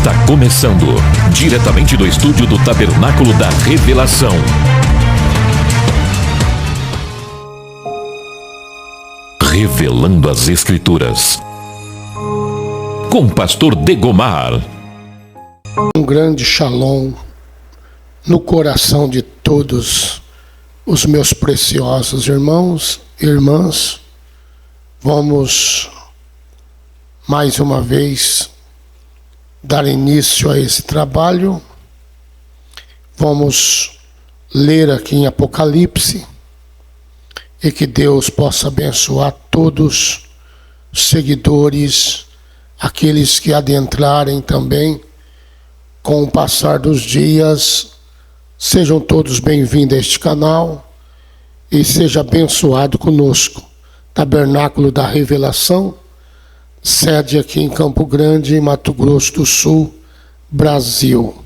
Está começando, diretamente do estúdio do Tabernáculo da Revelação. Revelando as Escrituras. Com o pastor Degomar. Um grande shalom no coração de todos os meus preciosos irmãos e irmãs. Vamos mais uma vez dar início a esse trabalho. Vamos ler aqui em Apocalipse e que Deus possa abençoar todos os seguidores, aqueles que adentrarem também com o passar dos dias. Sejam todos bem-vindos a este canal e seja abençoado conosco. Tabernáculo da Revelação, sede aqui em Campo Grande, Mato Grosso do Sul, Brasil.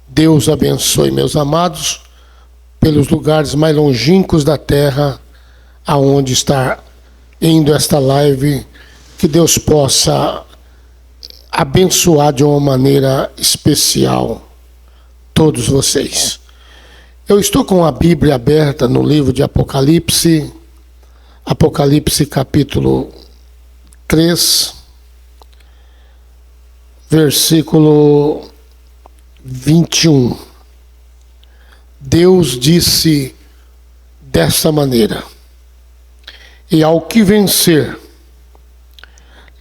Deus abençoe, meus amados, pelos lugares mais longínquos da terra, aonde está indo esta live, que Deus possa abençoar de uma maneira especial todos vocês. Eu estou com a Bíblia aberta no livro de Apocalipse, Apocalipse capítulo 3, versículo 21. Deus disse dessa maneira: e ao que vencer,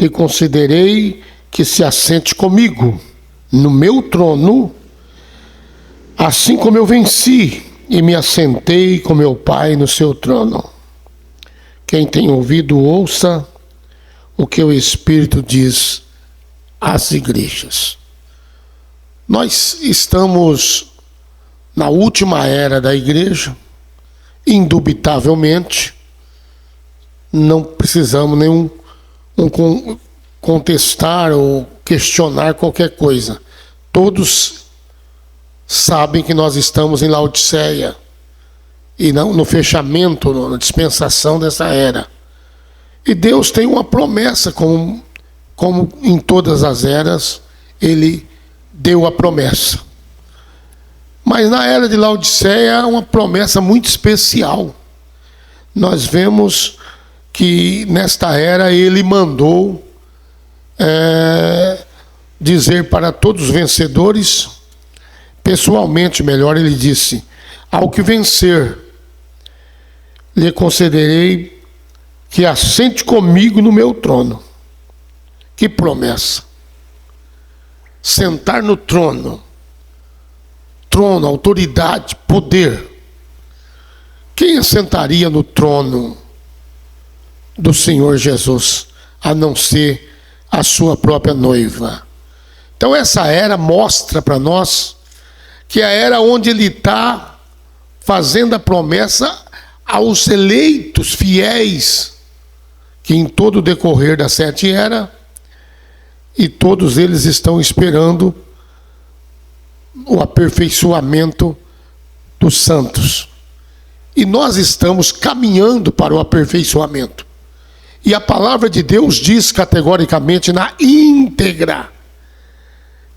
lhe concederei que se assente comigo no meu trono, assim como eu venci e me assentei com meu Pai no seu trono. Quem tem ouvido, ouça o que o Espírito diz às igrejas. Nós estamos na última era da igreja, indubitavelmente. Não precisamos nenhum contestar ou questionar qualquer coisa. Todos sabem que nós estamos em Laodiceia e não no fechamento, na dispensação dessa era. E Deus tem uma promessa, como em todas as eras, Ele deu a promessa. Mas na era de Laodiceia é uma promessa muito especial. Nós vemos que nesta era Ele mandou dizer para todos os vencedores, pessoalmente melhor, Ele disse: ao que vencer, lhe concederei que assente comigo no meu trono. Que promessa! Sentar no trono, autoridade, poder. Quem assentaria no trono do Senhor Jesus, a não ser a sua própria noiva? Então essa era mostra para nós que a era onde Ele está fazendo a promessa aos eleitos fiéis, que em todo o decorrer da 7 era, e todos eles estão esperando o aperfeiçoamento dos santos. E nós estamos caminhando para o aperfeiçoamento. E a palavra de Deus diz categoricamente na íntegra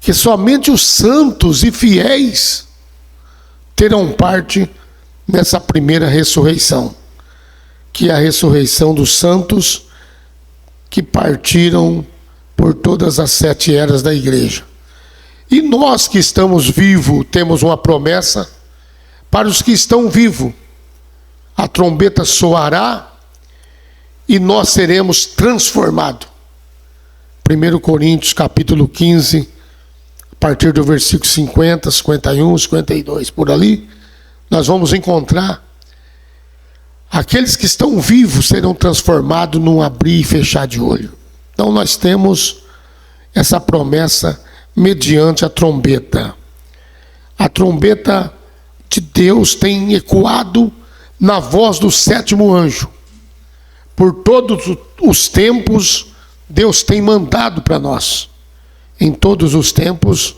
que somente os santos e fiéis terão parte nessa primeira ressurreição, que é a ressurreição dos santos que partiram por todas as 7 eras da igreja. E nós que estamos vivos temos uma promessa para os que estão vivos: a trombeta soará e nós seremos transformados. 1 Coríntios capítulo 15, a partir do versículo 50, 51, 52, por ali, nós vamos encontrar aqueles que estão vivos serão transformados num abrir e fechar de olho. Então nós temos essa promessa mediante a trombeta. A trombeta de Deus tem ecoado na voz do 7º anjo. Por todos os tempos, Deus tem mandado para nós. Em todos os tempos,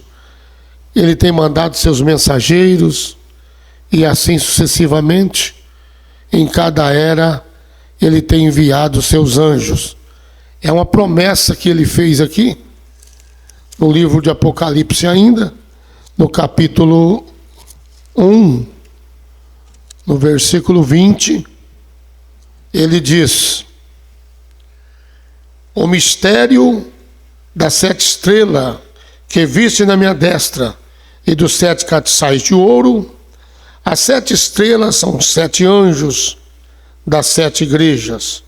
Ele tem mandado seus mensageiros, e assim sucessivamente. Em cada era, Ele tem enviado seus anjos. É uma promessa que Ele fez aqui, no livro de Apocalipse ainda, no capítulo 1, no versículo 20, ele diz: o mistério das 7 estrelas que viste na minha destra e dos 7 castiçais de ouro. As 7 estrelas são 7 anjos das 7 igrejas,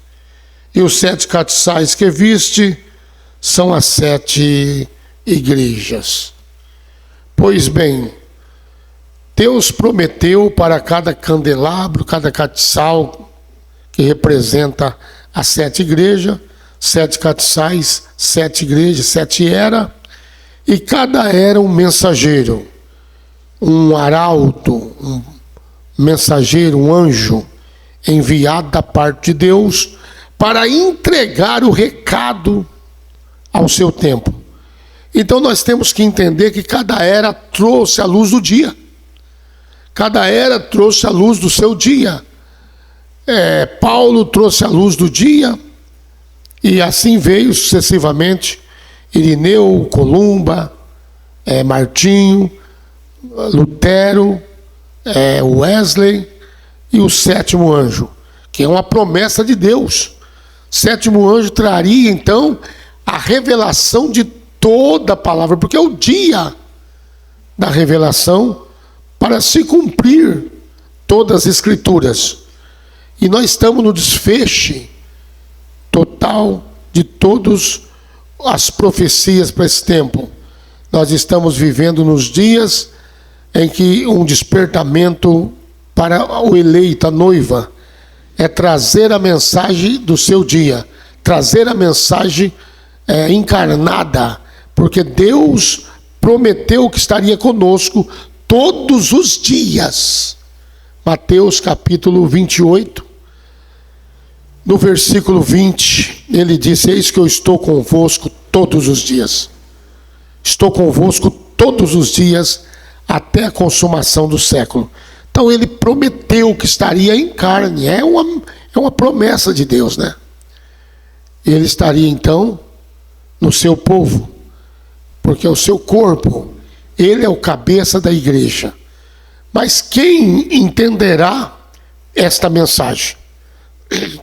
e os 7 castiçais que viste são as 7 igrejas. Pois bem, Deus prometeu para cada candelabro, cada castiçal, que representa as 7 igrejas, 7 castiçais, 7 igrejas, 7 era, e cada era um mensageiro, um arauto, um mensageiro, um anjo, enviado da parte de Deus para entregar o recado ao seu tempo. Então nós temos que entender que cada era trouxe a luz do dia. Cada era trouxe a luz do seu dia. Paulo trouxe a luz do dia, e assim veio sucessivamente Irineu, Columba, Martinho, Lutero, Wesley e o 7º anjo, que é uma promessa de Deus. O 7º anjo traria então a revelação de toda a palavra, porque é o dia da revelação para se cumprir todas as escrituras. E nós estamos no desfecho total de todas as profecias para esse tempo. Nós estamos vivendo nos dias em que um despertamento para o eleito, a noiva, é trazer a mensagem do seu dia, trazer a mensagem encarnada, porque Deus prometeu que estaria conosco todos os dias. Mateus capítulo 28, no versículo 20, ele disse: eis que eu estou convosco todos os dias. Estou convosco todos os dias até a consumação do século. Então ele prometeu que estaria em carne. É uma promessa de Deus, né? Ele estaria então no seu povo, porque é o seu corpo. Ele é o cabeça da igreja. Mas quem entenderá esta mensagem?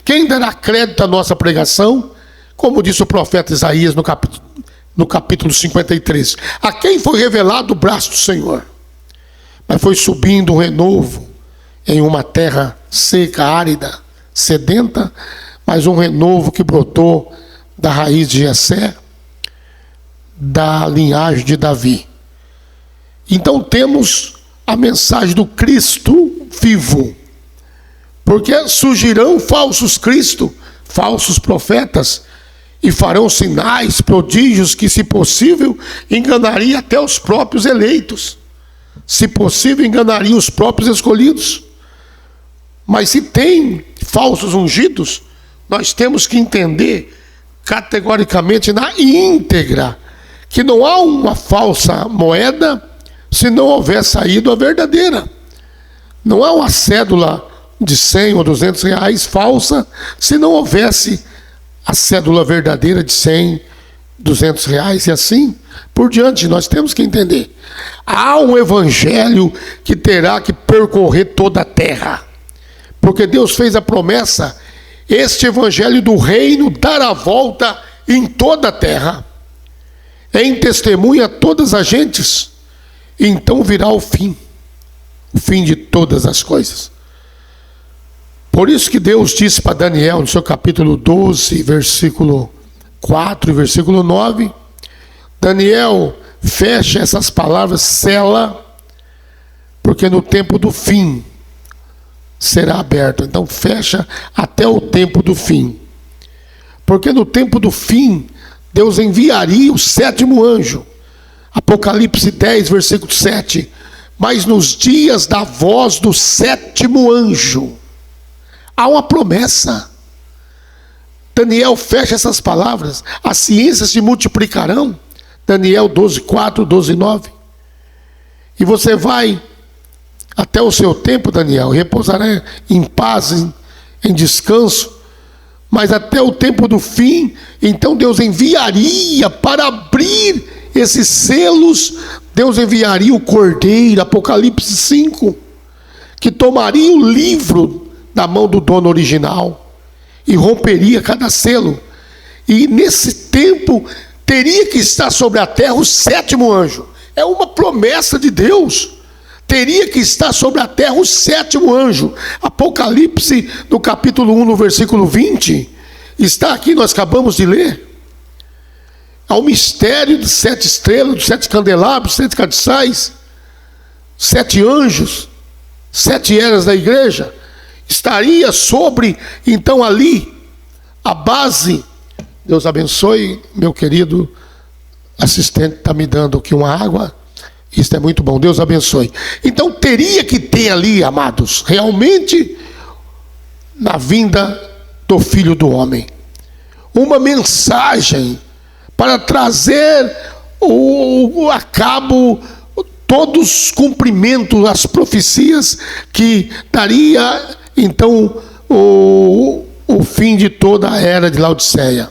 Quem dará crédito à nossa pregação? Como disse o profeta Isaías no capítulo 53. A quem foi revelado o braço do Senhor? Mas foi subindo um renovo em uma terra seca, árida, sedenta, mas um renovo que brotou da raiz de Jessé, da linhagem de Davi. Então temos a mensagem do Cristo vivo, porque surgirão falsos cristos, falsos profetas, e farão sinais, prodígios que, se possível, enganariam até os próprios eleitos. Se possível, enganariam os próprios escolhidos. Mas se tem falsos ungidos, nós temos que entender categoricamente na íntegra que não há uma falsa moeda se não houver saído a verdadeira. Não há uma cédula de 100 ou 200 reais falsa se não houvesse a cédula verdadeira de 100, 200 reais, e assim por diante. Nós temos que entender: há um evangelho que terá que percorrer toda a terra, porque Deus fez a promessa, este evangelho do reino dará a volta em toda a terra, em testemunha a todas as gentes, então virá o fim de todas as coisas. Por isso que Deus disse para Daniel, no seu capítulo 12, versículo 4 e versículo 9, Daniel, fecha essas palavras, sela, porque no tempo do fim será aberto. Então fecha até o tempo do fim. Porque no tempo do fim, Deus enviaria o 7º anjo. Apocalipse 10, versículo 7. Mas nos dias da voz do 7º anjo, há uma promessa. Daniel fecha essas palavras: as ciências se multiplicarão. Daniel 12, 4, 12, 9. E você vai até o seu tempo, Daniel, repousará em paz, em descanso. Mas até o tempo do fim, então Deus enviaria para abrir esses selos, Deus enviaria o cordeiro, Apocalipse 5, que tomaria o livro da mão do dono original e romperia cada selo. E nesse tempo teria que estar sobre a terra o sétimo anjo. É uma promessa de Deus. Teria que estar sobre a terra o sétimo anjo. Apocalipse, no capítulo 1, no versículo 20, está aqui, nós acabamos de ler. Ao mistério de 7 estrelas, dos 7 candelabros, 7 castiçais, 7 anjos, 7 eras da igreja. Estaria sobre, então, ali, a base. Deus abençoe, meu querido assistente, está me dando aqui uma água. Isso é muito bom, Deus abençoe. Então teria que ter ali, amados, realmente, na vinda do Filho do Homem, uma mensagem para trazer a cabo todos os cumprimentos, as profecias que daria, então, o fim de toda a era de Laodiceia.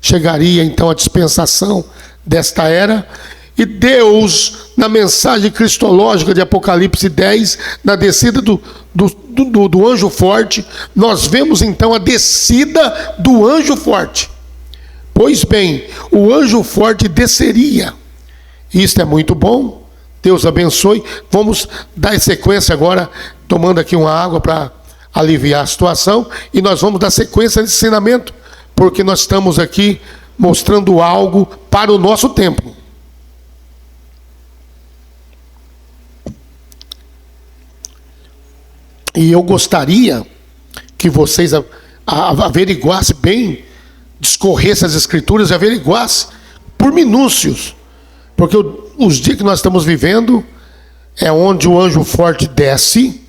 Chegaria, então, a dispensação desta era. E Deus, na mensagem cristológica de Apocalipse 10, na descida do anjo forte, nós vemos então a descida do anjo forte. Pois bem, o anjo forte desceria. Isto é muito bom, Deus abençoe. Vamos dar sequência agora, tomando aqui uma água para aliviar a situação, e nós vamos dar sequência nesse ensinamento, porque nós estamos aqui mostrando algo para o nosso tempo. E eu gostaria que vocês averiguassem bem, discorressem as escrituras e averiguassem por minúcios, porque os dias que nós estamos vivendo é onde o anjo forte desce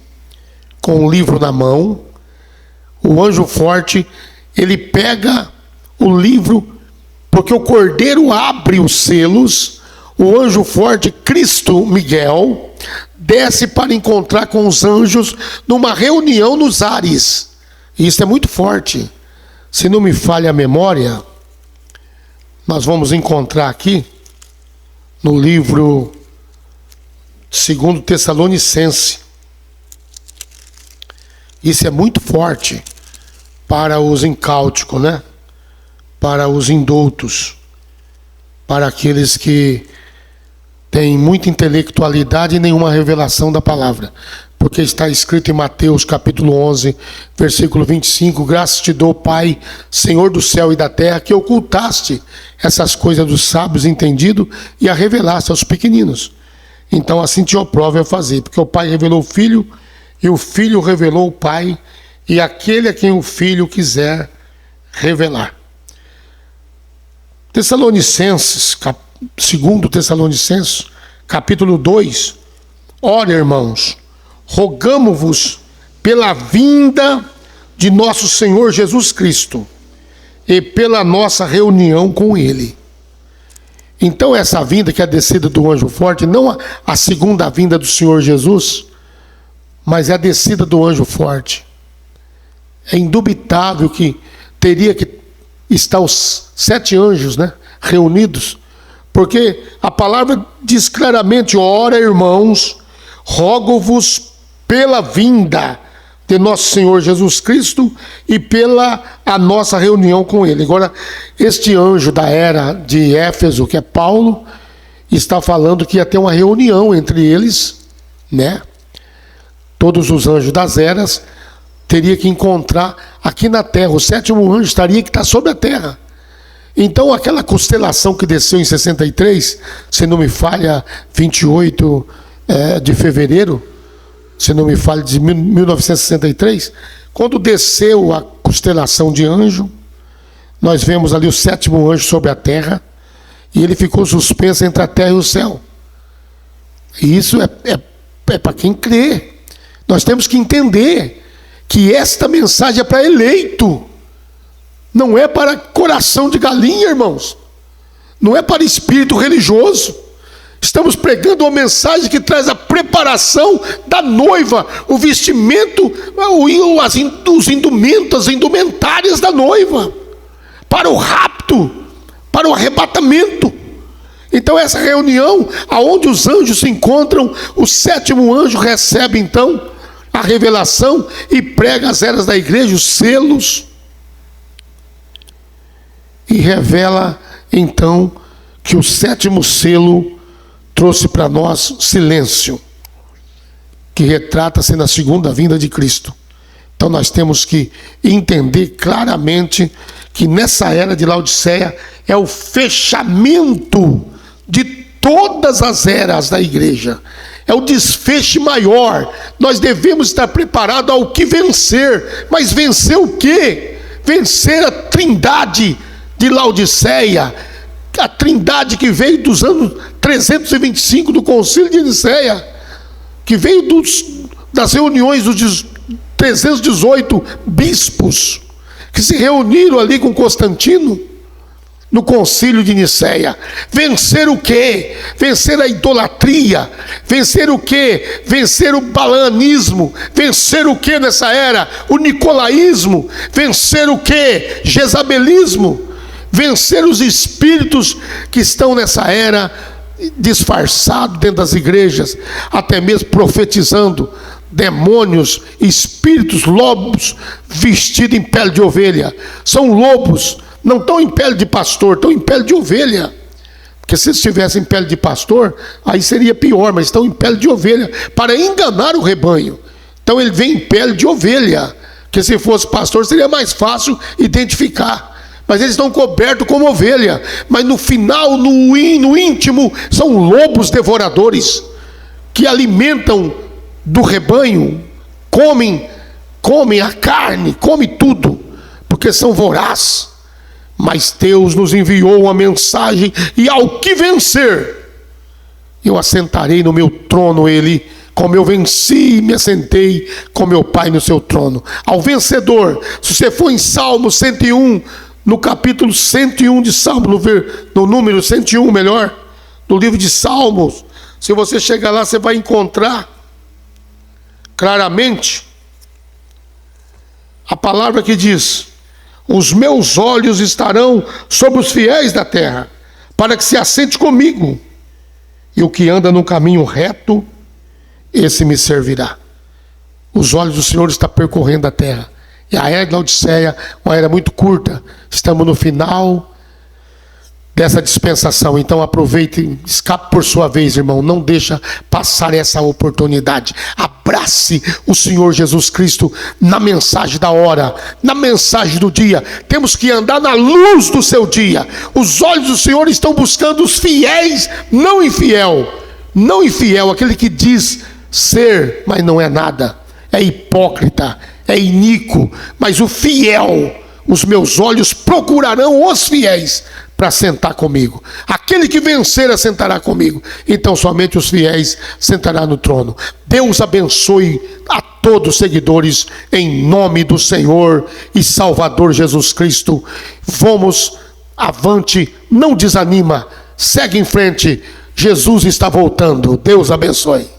com o livro na mão. O anjo forte, ele pega o livro, porque o cordeiro abre os selos. O anjo forte, Cristo Miguel, desce para encontrar com os anjos numa reunião nos ares. E isso é muito forte. Se não me falha a memória, nós vamos encontrar aqui no livro 2 Tessalonicenses. Isso é muito forte para os incáuticos, né? Para os indoutos, para aqueles que têm muita intelectualidade e nenhuma revelação da palavra. Porque está escrito em Mateus capítulo 11, versículo 25, graças te dou, Pai, Senhor do céu e da terra, que ocultaste essas coisas dos sábios entendidos e a revelaste aos pequeninos. Então assim te aprove a fazer, porque o Pai revelou o Filho, e o Filho revelou o Pai, e aquele a quem o Filho quiser revelar. Tessalonicenses, 2 Tessalonicenses, capítulo 2, ora, irmãos, rogamo-vos pela vinda de nosso Senhor Jesus Cristo e pela nossa reunião com Ele. Então essa vinda, que é a descida do anjo forte, não a segunda vinda do Senhor Jesus, mas é a descida do anjo forte. É indubitável que teria que estar os 7 anjos, né, reunidos, porque a palavra diz claramente, ora, irmãos, rogo-vos pela vinda de nosso Senhor Jesus Cristo e pela a nossa reunião com Ele. Agora, este anjo da era de Éfeso, que é Paulo, está falando que ia ter uma reunião entre eles, né? Todos os anjos das eras teria que encontrar aqui na terra. O 7º anjo estaria que está sobre a terra. Então aquela constelação que desceu em 63, se não me falha, 28 de fevereiro, se não me falha, de 1963, quando desceu a constelação de anjo, nós vemos ali o 7º anjo sobre a terra, e ele ficou suspenso entre a terra e o céu. E isso é para quem crê. Nós temos que entender que esta mensagem é para eleito, não é para coração de galinha, irmãos, não é para espírito religioso. Estamos pregando uma mensagem que traz a preparação da noiva, o vestimento, os indumentos, as indumentárias da noiva, para o rapto, para o arrebatamento. Então essa reunião, aonde os anjos se encontram, o sétimo anjo recebe então a revelação e prega as eras da igreja, os selos, e revela então que o sétimo selo trouxe para nós silêncio, que retrata-se na segunda vinda de Cristo. Então nós temos que entender claramente que nessa era de Laodiceia é o fechamento de todas as eras da igreja. É o desfecho maior. Nós devemos estar preparados ao que vencer. Mas vencer o quê? Vencer a trindade de Laodiceia, a trindade que veio dos anos 325 do Concílio de Nicéia, que veio das reuniões dos 318 bispos que se reuniram ali com Constantino no Concílio de Nicéia. Vencer o quê? Vencer a idolatria. Vencer o quê? Vencer o balanismo. Vencer o quê nessa era? O nicolaísmo. Vencer o quê? Jezabelismo. Vencer os espíritos que estão nessa era disfarçados dentro das igrejas, até mesmo profetizando, demônios, espíritos, lobos vestidos em pele de ovelha. São lobos, não estão em pele de pastor, estão em pele de ovelha. Porque se estivessem em pele de pastor, aí seria pior, mas estão em pele de ovelha para enganar o rebanho. Então ele vem em pele de ovelha, que se fosse pastor seria mais fácil identificar. Mas eles estão cobertos como ovelha. Mas no final, no íntimo, são lobos devoradores que alimentam do rebanho, comem a carne, comem tudo, porque são vorazes. Mas Deus nos enviou uma mensagem: e ao que vencer, eu assentarei no meu trono ele, como eu venci e me assentei com meu Pai no seu trono. Ao vencedor, se você for em Salmo 101, no capítulo 101 de Salmo, no número 101 melhor, no livro de Salmos, se você chegar lá, você vai encontrar claramente a palavra que diz: os meus olhos estarão sobre os fiéis da terra, para que se assente comigo, e o que anda no caminho reto, esse me servirá. Os olhos do Senhor estão percorrendo a terra. E a era de Laodiceia, uma era muito curta. Estamos no final dessa dispensação. Então aproveite, escape por sua vez, irmão. Não deixa passar essa oportunidade. Abrace o Senhor Jesus Cristo na mensagem da hora, na mensagem do dia. Temos que andar na luz do seu dia. Os olhos do Senhor estão buscando os fiéis, não infiel. Não infiel, aquele que diz ser, mas não é nada. É hipócrita, é iníquo. Mas o fiel, os meus olhos procurarão os fiéis para sentar comigo. Aquele que vencer assentará comigo. Então somente os fiéis sentará no trono. Deus abençoe a todos os seguidores, em nome do Senhor e Salvador Jesus Cristo. Vamos avante, não desanima, segue em frente. Jesus está voltando. Deus abençoe.